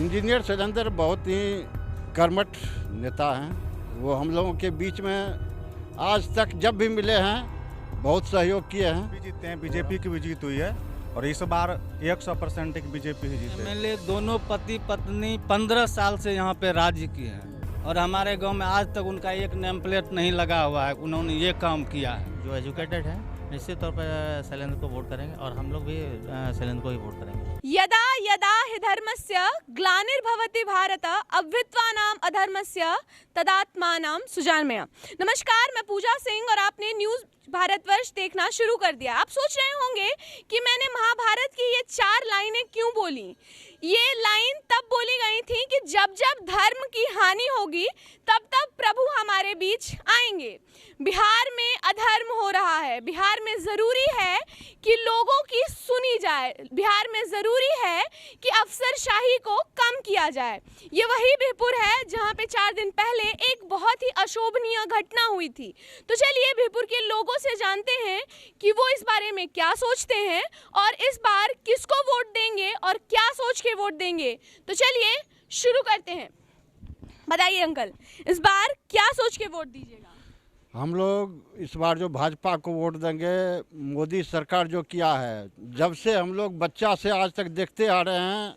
Engineer Shailendra बहुत ही कर्मठ नेता हैं। वो हम लोगों के बीच में आज तक जब भी मिले हैं बहुत सहयोग किए हैं। भी जीते हैं, बीजेपी की भी जीत हुई है और इस बार 100% एक बीजेपी ही जीते। एमएलए दोनों पति पत्नी 15 साल से यहाँ पे राज्य किए हैं और हमारे गांव में आज तक उनका एक नेम प्लेट नहीं लगा हुआ है। उन्होंने ये काम किया है। जो एजुकेटेड है निश्चित तौर पर शैलेंद्र को वोट करेंगे और हम लोग भी शैलेंद्र को ही वोट करेंगे। यदा यदा हि धर्मस्य ग्लानिर्भवति भारत अभ्युत्थानाम् अधर्मस्य तदात्मानं सुजानमय। नमस्कार, मैं पूजा सिंह और आपने न्यूज़ भारतवर्ष देखना शुरू कर दिया। आप सोच रहे होंगे कि मैंने महाभारत की ये 4 लाइनें क्यों बोली। ये लाइन तब बोली गई थी कि जब जब धर्म की हानि होगी तब तब प्रभु हमारे बीच आएंगे। बिहार में अधर्म हो रहा है, बिहार में ज़रूरी है कि लोगों की सुनी जाए, बिहार में ज़रूरी है कि अफसरशाही को कम किया जाए। ये वही बिहपुर है जहाँ पे 4 दिन पहले एक बहुत ही अशोभनीय घटना हुई थी। तो चलिए बिहपुर के लोगों से जानते हैं कि वो इस बारे में क्या सोचते हैं और इस बार किसको वोट देंगे और क्या सोच के वोट देंगे। तो चलिए शुरू करते हैं। बताइए अंकल, इस बार क्या सोच के वोट दीजिएगा? हम लोग इस बार जो भाजपा को वोट देंगे, मोदी सरकार जो किया है, जब से हम लोग बच्चा से आज तक देखते आ रहे हैं,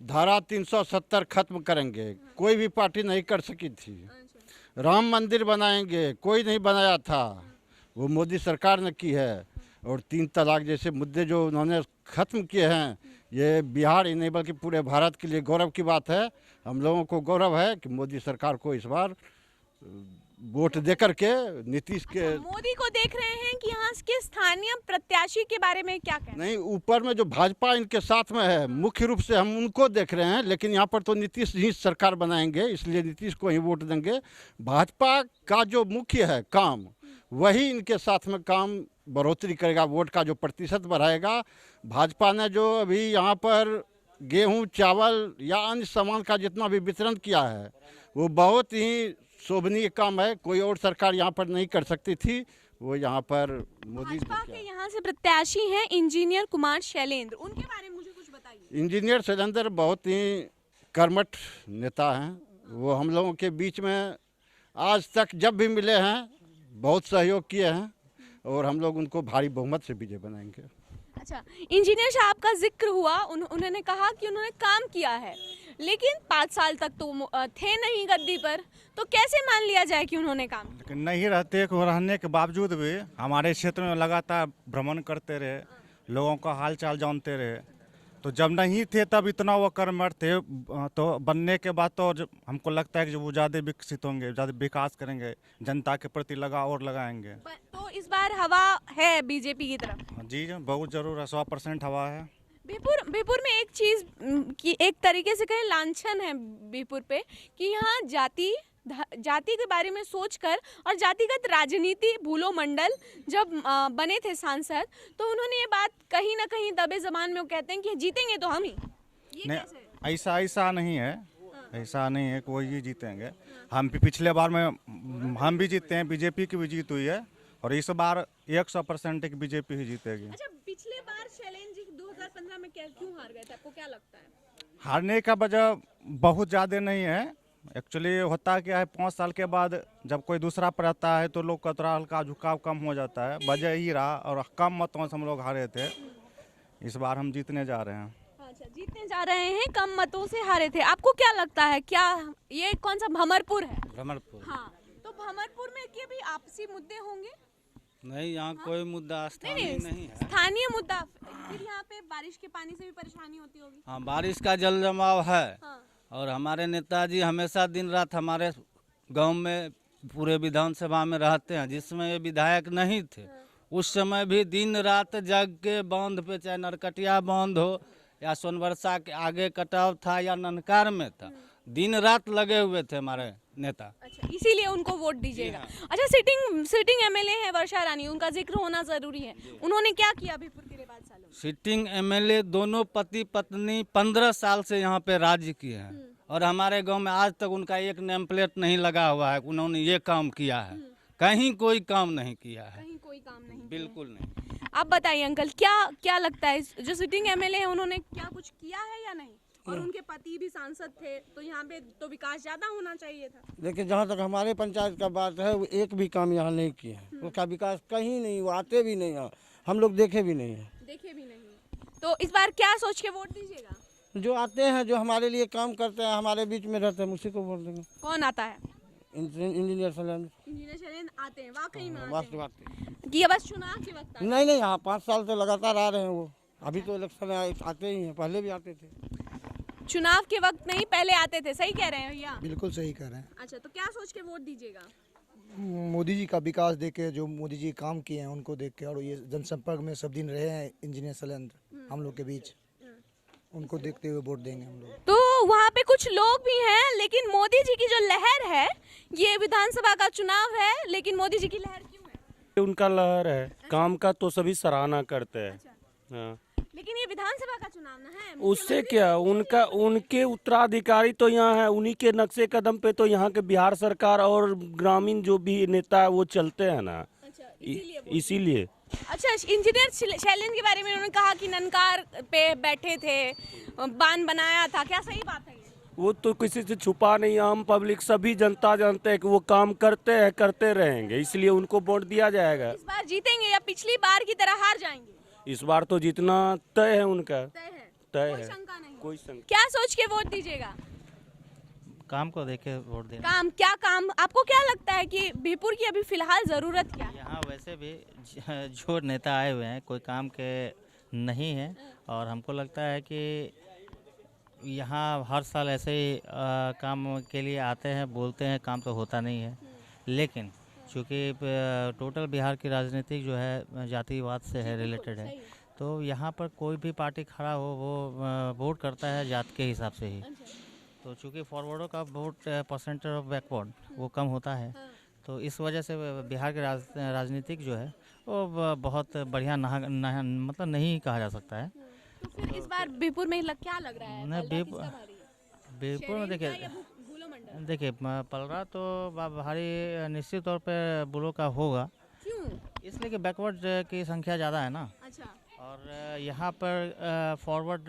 धारा 370 खत्म करेंगे। कोई भी पार्टी नहीं कर सकी थी। राम मंदिर बनाएंगे, कोई नहीं बनाया था, वो मोदी सरकार ने की है। और 3 तलाक जैसे मुद्दे जो उन्होंने ख़त्म किए हैं, ये बिहार ही नहीं बल्कि पूरे भारत के लिए गौरव की बात है। हम लोगों को गौरव है कि मोदी सरकार को इस बार वोट देकर के नीतीश के मोदी को देख रहे हैं कि यहाँ के स्थानीय प्रत्याशी के बारे में क्या कहना? नहीं, ऊपर में जो भाजपा इनके साथ में है, मुख्य रूप से हम उनको देख रहे हैं, लेकिन यहाँ पर तो नीतीश ही सरकार बनाएंगे, इसलिए नीतीश को ही वोट देंगे। भाजपा का जो मुख्य है काम, वही इनके साथ में काम बढ़ोतरी करेगा, वोट का जो प्रतिशत बढ़ाएगा। भाजपा ने जो अभी यहाँ पर गेहूं, चावल या अन्य सामान का जितना भी वितरण किया है, वो बहुत ही शोभनीय काम है। कोई और सरकार यहाँ पर नहीं कर सकती थी, वो यहाँ पर मोदी भाजपा के यहाँ से प्रत्याशी हैं इंजीनियर कुमार शैलेंद्र, उनके बारे में मुझे कुछ बताइए। इंजीनियर शैलेंद्र बहुत ही कर्मठ नेता हैं। वो हम लोगों के बीच में आज तक जब भी मिले हैं बहुत सहयोग किए हैं और हम लोग उनको भारी बहुमत से विजय बनाएंगे। अच्छा, इंजीनियर साहब का जिक्र हुआ, उन्होंने कहा कि उन्होंने काम किया है, लेकिन 5 साल तक तो थे नहीं गद्दी पर, तो कैसे मान लिया जाए कि उन्होंने काम किया? लेकिन नहीं रहने के बावजूद भी हमारे क्षेत्र में लगातार भ्रमण करते रहे, लोगों का हाल चाल जानते रहे। तो जब नहीं थे तब इतना वो कर्मठ थे, तो बनने के बाद तो हमको लगता है कि वो ज़्यादा विकसित होंगे, ज़्यादा विकास करेंगे, जनता के प्रति लगाएंगे। तो इस बार हवा है बीजेपी की तरफ? जी बहुत ज़रूर है, 100% हवा है। बिहपुर में एक चीज़ की एक तरीके से कहें लांछन है बिहपुर पे कि यहाँ जाति के बारे में सोचकर और जातिगत राजनीति भूलो मंडल जब बने थे सांसद, तो उन्होंने ये बात कहीं ना कहीं दबे जबान में वो कहते हैं कि जीतेंगे तो हम ही। ये नहीं, कैसे? ऐसा नहीं है। ऐसा नहीं है, कोई ही जीतेंगे। हम पिछले बार में हम भी जीते हैं, बीजेपी की भी जीत हुई है और इस बार 100% एक बीजेपी ही जीतेगी। अच्छा, पिछले बार शैलेंद्र जी 2015 में क्यों हार गए थे, आपको क्या लगता है? हारने का वजह बहुत ज़्यादा नहीं है। एक्चुअली होता क्या है, 5 साल के बाद जब कोई दूसरा पर आता है तो लोग का थोड़ा हल्का झुकाव कम हो जाता है, वजह ही रहा। और कम मतों से हम लोग हारे थे, इस बार हम जीतने जा रहे हैं। अच्छा, जीतने जा रहे हैं, कम मतों से हारे थे। आपको क्या लगता है, क्या ये कौन सा भमरपुर है? भ्रमणपुर। हाँ, तो भमरपुर में के भी आपसी मुद्दे होंगे? नहीं, यहाँ कोई मुद्दा स्थानीय नहीं है। स्थानीय मुद्दा, फिर यहाँ पे बारिश के पानी से भी परेशानी होती होगी। हाँ, बारिश का जल जमाव है। हाँ। और हमारे नेताजी हमेशा दिन रात हमारे गांव में पूरे विधानसभा में रहते हैं। जिसमें ये विधायक नहीं थे उस समय भी दिन रात जग के बांध पे, चाहे नरकटिया बांध हो या सोनबरसा के आगे कटाव था या ननकार में था, दिन रात लगे हुए थे हमारे नेता। अच्छा, इसीलिए उनको वोट दीजिएगा। अच्छा, सिटिंग एमएलए है वर्षा रानी, उनका जिक्र होना जरूरी है। उन्होंने क्या किया बिहपुर के लिए 5 सालों में? सिटिंग एमएलए दोनों पति पत्नी 15 साल से यहाँ पे राज्य किए हैं और हमारे गांव में आज तक उनका एक नेम प्लेट नहीं लगा हुआ है। उन्होंने ये काम किया है, कहीं कोई काम नहीं किया है, कहीं कोई काम नहीं, बिल्कुल नहीं। आप बताइए अंकल, क्या लगता है जो सिटिंग एमएलए है उन्होंने क्या कुछ किया है या नहीं? और उनके पति भी सांसद थे, तो यहाँ पे तो विकास ज्यादा होना चाहिए था। देखिए जहाँ तक हमारे पंचायत का बात है, वो एक भी काम यहाँ नहीं किए हैं। उसका विकास कहीं नहीं, वो आते भी नहीं हैं, हम लोग देखे भी नहीं हैं। देखे भी नहीं। तो इस बार क्या सोच के वोट दीजिएगा? जो आते हैं, जो हमारे लिए काम करते हैं, हमारे बीच में रहते हैं, उसी को वोट देंगे। कौन आता है? इंजीनियर शैलेंद्र। इंजीनियर शैलेंद्र आते हैं, वाकई में आते वास्तव हैं बात कि ये बस चुनाव के वक्त आते हैं? नहीं, यहाँ 5 साल से लगातार आ रहे हैं वो। अभी तो इलेक्शन आते ही हैं, पहले भी आते थे। चुनाव के वक्त नहीं, पहले आते थे। सही कह रहे हैं भैया? बिल्कुल सही कह रहे हैं। अच्छा, तो क्या सोच के वोट दीजिएगा? मोदी जी का विकास देख के, जो मोदी जी काम किए हैं उनको देख के, और ये जनसंपर्क में सब दिन रहे हैं इंजीनियर शैलेंद्र हम लोग के बीच, उनको देखते हुए वोट देंगे हम लोग। तो वहाँ पे कुछ लोग भी हैं, लेकिन मोदी जी की जो लहर है, ये विधानसभा का चुनाव है, लेकिन मोदी जी की लहर क्यों है? उनका लहर है, काम का तो सभी सराहना करते हैं। हाँ। लेकिन ये विधानसभा का चुनाव ना है। उससे क्या, उनके उत्तराधिकारी तो यहाँ है, उन्हीं के नक्शे कदम पे तो यहाँ के बिहार सरकार और ग्रामीण जो भी नेता है वो चलते हैं ना, अच्छा, इसीलिए। अच्छा, इंजीनियर शैलेंद्र के बारे में उन्होंने कहा कि ननकार पे बैठे थे, बांध बनाया था, क्या सही बात है ये? वो तो किसी से छुपा नहीं, आम पब्लिक सभी जनता जानते हैं कि वो काम करते हैं, करते रहेंगे, इसलिए उनको वोट दिया जाएगा। इस बार जीतेंगे या पिछली बार की तरह हार जाएंगे? इस बार तो जितना तय है उनका, तय है, तय कोई है, शंका नहीं। कोई शंका। क्या सोच के वोट दीजिएगा? काम को देख के वोट देना। काम, क्या काम आपको क्या लगता है कि बीरपुर की अभी फिलहाल जरूरत क्या है? यहाँ वैसे भी जो नेता आए हुए हैं कोई काम के नहीं है, और हमको लगता है कि यहाँ हर साल ऐसे ही काम के लिए आते हैं, बोलते हैं, काम तो होता नहीं है। लेकिन चूँकि टोटल बिहार की राजनीति जो है जातिवाद से है, रिलेटेड है, तो यहाँ पर कोई भी पार्टी खड़ा हो वो वोट करता है जात के हिसाब से ही। तो चूँकि फॉरवर्डों का वोट परसेंटेज ऑफ बैकवर्ड वो कम होता है, तो इस वजह से बिहार के राजनीतिक जो है वो बहुत बढ़िया मतलब नहीं कहा जा सकता है। तो फिर इस बार बीरपुर में क्या लग रहा है? नहीं, पलड़ा किसका भारी है? बीरपुर में शहरी का या भूलो मंडल? देखिए पलड़ा तो भारी निश्चित तौर पे बुलो का होगा। क्यों? इसलिए कि बैकवर्ड की संख्या ज़्यादा है ना, अच्छा, और यहाँ पर फॉरवर्ड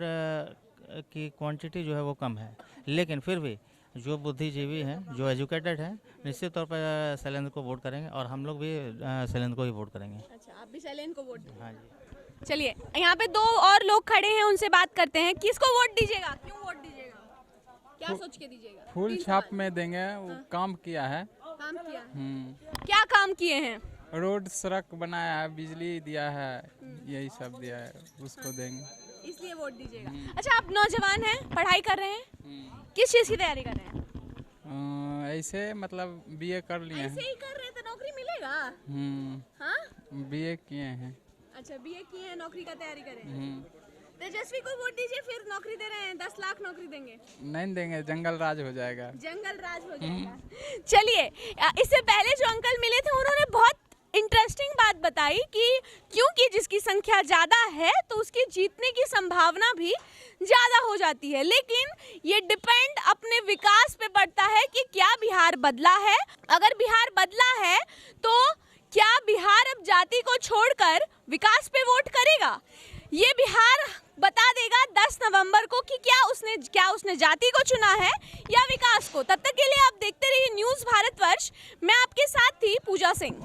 की क्वांटिटी जो है वो कम है। लेकिन फिर भी जो बुद्धिजीवी हैं, जो एजुकेटेड हैं, निश्चित तौर पर शैलेंद्र को वोट करेंगे, और हम लोग भी शैलेंद्र को ही वोट करेंगे। अच्छा, आप भी शैलेंद्र को वोट देंगे? हाँ जी। चलिए, यहाँ पे 2 और लोग खड़े हैं, उनसे बात करते हैं। किसको वोट दीजिएगा? क्यों वोट दीजिएगा? क्या सोच के दीजिएगा? फूल 3 छाप सवाल। में देंगे, वो काम किया है। काम किया है? क्या काम किए हैं? रोड सड़क बनाया है, बिजली दिया है, यही सब दिया है, उसको देंगे। इसलिए वोट दीजिएगा। अच्छा, आप नौजवान हैं, पढ़ाई कर रहे हैं, किस चीज़ की तैयारी कर रहे हैं? ऐसे मतलब बीए कर लिए ऐसे हैं। ही कर रहे हैं तो नौकरी मिलेगा? हाँ, बीए किए हैं। अच्छा, बीए किए हैं, नौकरी का तैयारी कर रहे हैं। तेजस्वी को वोट दीजिए, फिर नौकरी दे रहे हैं, 10 लाख नौकरी देंगे। नहीं देंगे, जंगल राज हो जाएगा। जंगल राज हो जाएगा। चलिए, इससे पहले जो अंकल मिले थे उन्होंने बहुत इंटरेस्टिंग बात बताई कि क्योंकि जिसकी संख्या ज़्यादा है तो उसकी जीतने की संभावना भी ज़्यादा हो जाती है, लेकिन ये डिपेंड अपने विकास पे पड़ता है कि क्या बिहार बदला है। अगर बिहार बदला है तो क्या बिहार अब जाति को छोड़कर विकास पे वोट करेगा? ये बिहार बता देगा 10 नवंबर को कि क्या उसने जाति को चुना है या विकास को। तब तक के लिए आप देखते रहिए न्यूज़ भारतवर्ष। मैं आपके साथ थी पूजा सिंह।